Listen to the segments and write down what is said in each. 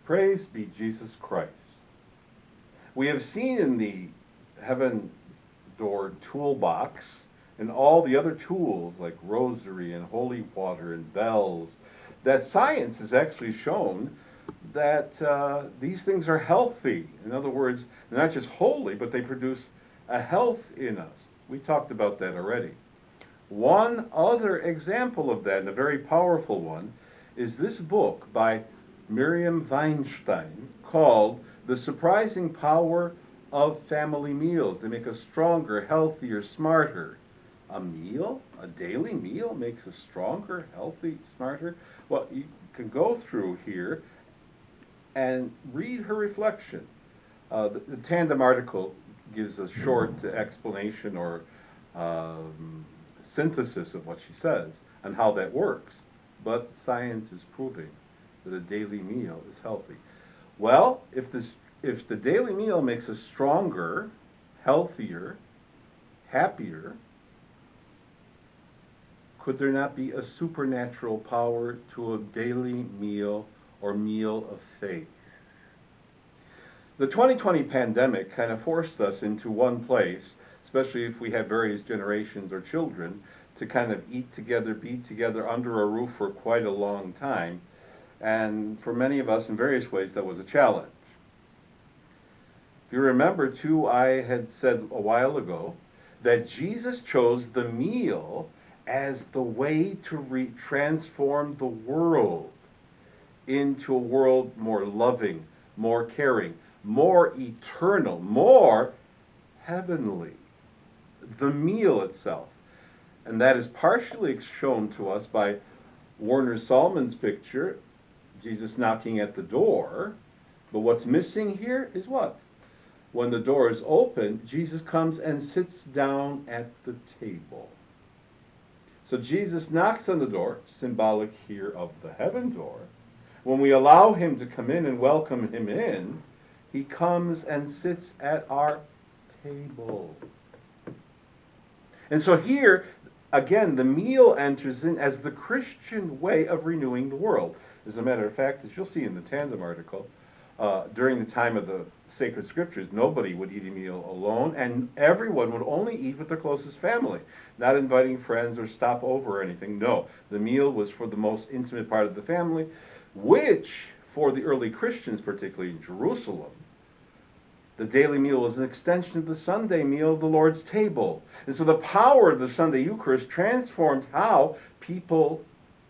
Praise be Jesus Christ. We have seen in the Heaven Door toolbox and all the other tools like rosary and holy water and bells that science has actually shown that these things are healthy. In other words, they're not just holy, but they produce a health in us. We talked about that already. One other example of that, and a very powerful one, is this book by Miriam Weinstein called The Surprising Power of Family Meals. They make us stronger, healthier, smarter. A meal, a daily meal, makes us stronger, healthy, smarter. Well, you can go through here and read her reflection. The Tandem article gives a short explanation or synthesis of what she says and how that works. But science is proving that a daily meal is healthy. Well, if the daily meal makes us stronger, healthier, happier, could there not be a supernatural power to a daily meal or meal of faith? The 2020 pandemic kind of forced us into one place, especially if we have various generations or children, to kind of eat together, be together under a roof for quite a long time. And for many of us, in various ways, that was a challenge. If you remember, too, I had said a while ago that Jesus chose the meal as the way to transform the world into a world more loving, more caring, more eternal, more heavenly. The meal itself. And that is partially shown to us by Warner Sallman's picture, Jesus knocking at the door. But what's missing here is what? When the door is open, Jesus comes and sits down at the table. So Jesus knocks on the door, symbolic here of the heaven door. When we allow him to come in and welcome him in, he comes and sits at our table. And so here, again, the meal enters in as the Christian way of renewing the world. As a matter of fact, as you'll see in the Tandem article, during the time of the sacred scriptures, nobody would eat a meal alone, and everyone would only eat with their closest family, not inviting friends or stop over or anything. No, the meal was for the most intimate part of the family, which, for the early Christians, particularly in Jerusalem, the daily meal was an extension of the Sunday meal of the Lord's table. And so the power of the Sunday Eucharist transformed how people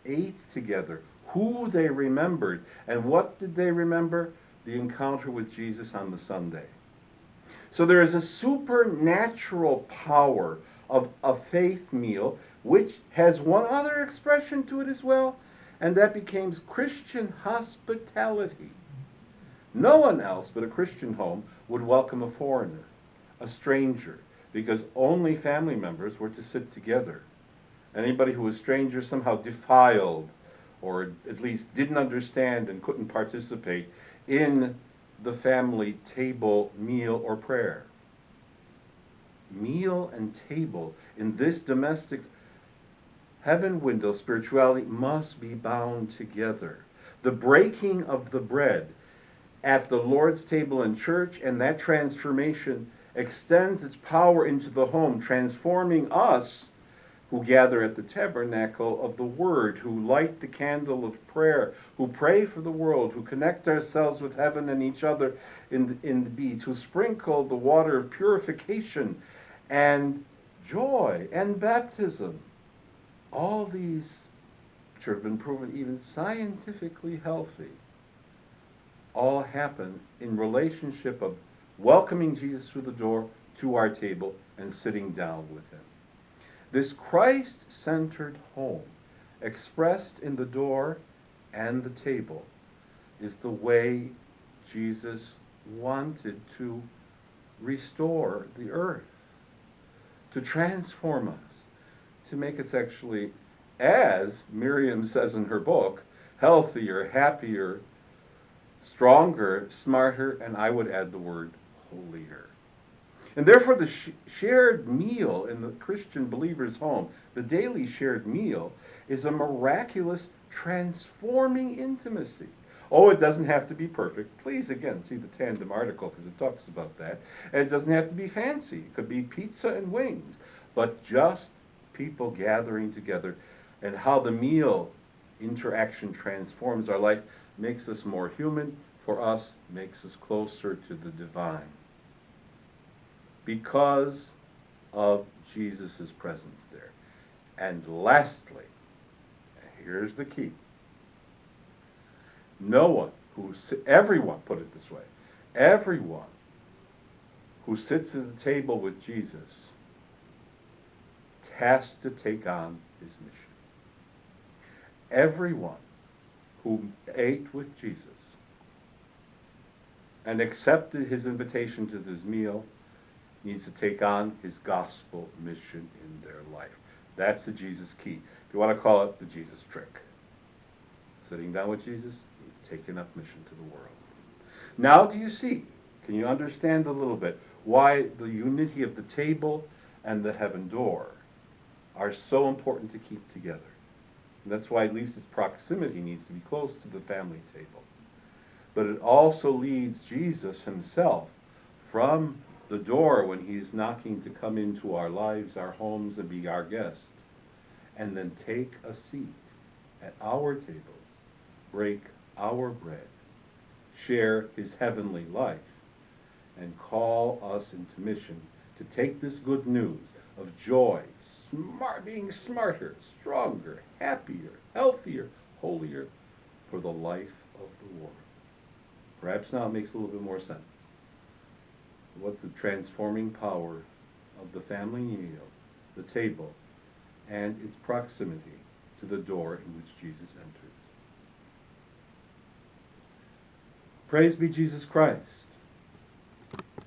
ate together, who they remembered. And what did they remember? The encounter with Jesus on the Sunday. So there is a supernatural power of a faith meal, which has one other expression to it as well, and that becomes Christian hospitality. No one else but a Christian home would welcome a foreigner, a stranger, because only family members were to sit together. Anybody who was stranger somehow defiled, or at least didn't understand and couldn't participate in the family table meal or prayer. Meal and table in this domestic heaven window spirituality must be bound together. The breaking of the bread at the Lord's table in church, and that transformation extends its power into the home, transforming us who gather at the tabernacle of the Word, who light the candle of prayer, who pray for the world, who connect ourselves with heaven and each other in the beads, who sprinkle the water of purification and joy and baptism. All these, which have been proven even scientifically healthy, all happen in relationship of welcoming Jesus through the door to our table and sitting down with him. This Christ-centered home, expressed in the door and the table, is the way Jesus wanted to restore the earth, to transform us, to make us actually, as Miriam says in her book, healthier, happier, stronger, smarter, and I would add the word holier. And therefore the shared meal in the Christian believer's home, the daily shared meal, is a miraculous transforming intimacy. Oh, it doesn't have to be perfect. Please, again, see the Tandem article because it talks about that. And it doesn't have to be fancy. It could be pizza and wings. But just people gathering together, and how the meal interaction transforms our life, makes us more human, for us, makes us closer to the divine. Because of Jesus' presence there. And lastly, here's the key. Everyone, put it this way, everyone who sits at the table with Jesus has to take on his mission. Everyone who ate with Jesus and accepted his invitation to this meal needs to take on his gospel mission in their life. That's the Jesus key. If you want to call it the Jesus trick. Sitting down with Jesus means taking up mission to the world. Now do you see, can you understand a little bit why the unity of the table and the heaven door are so important to keep together? And that's why at least its proximity needs to be close to the family table. But it also leads Jesus himself from the door when he's knocking to come into our lives, our homes, and be our guest, and then take a seat at our tables, break our bread, share his heavenly life, and call us into mission to take this good news of joy, being smarter, stronger, happier, healthier, holier for the life of the world. Perhaps now it makes a little bit more sense. What's the transforming power of the family meal, the table, and its proximity to the door in which Jesus enters. Praise be Jesus Christ.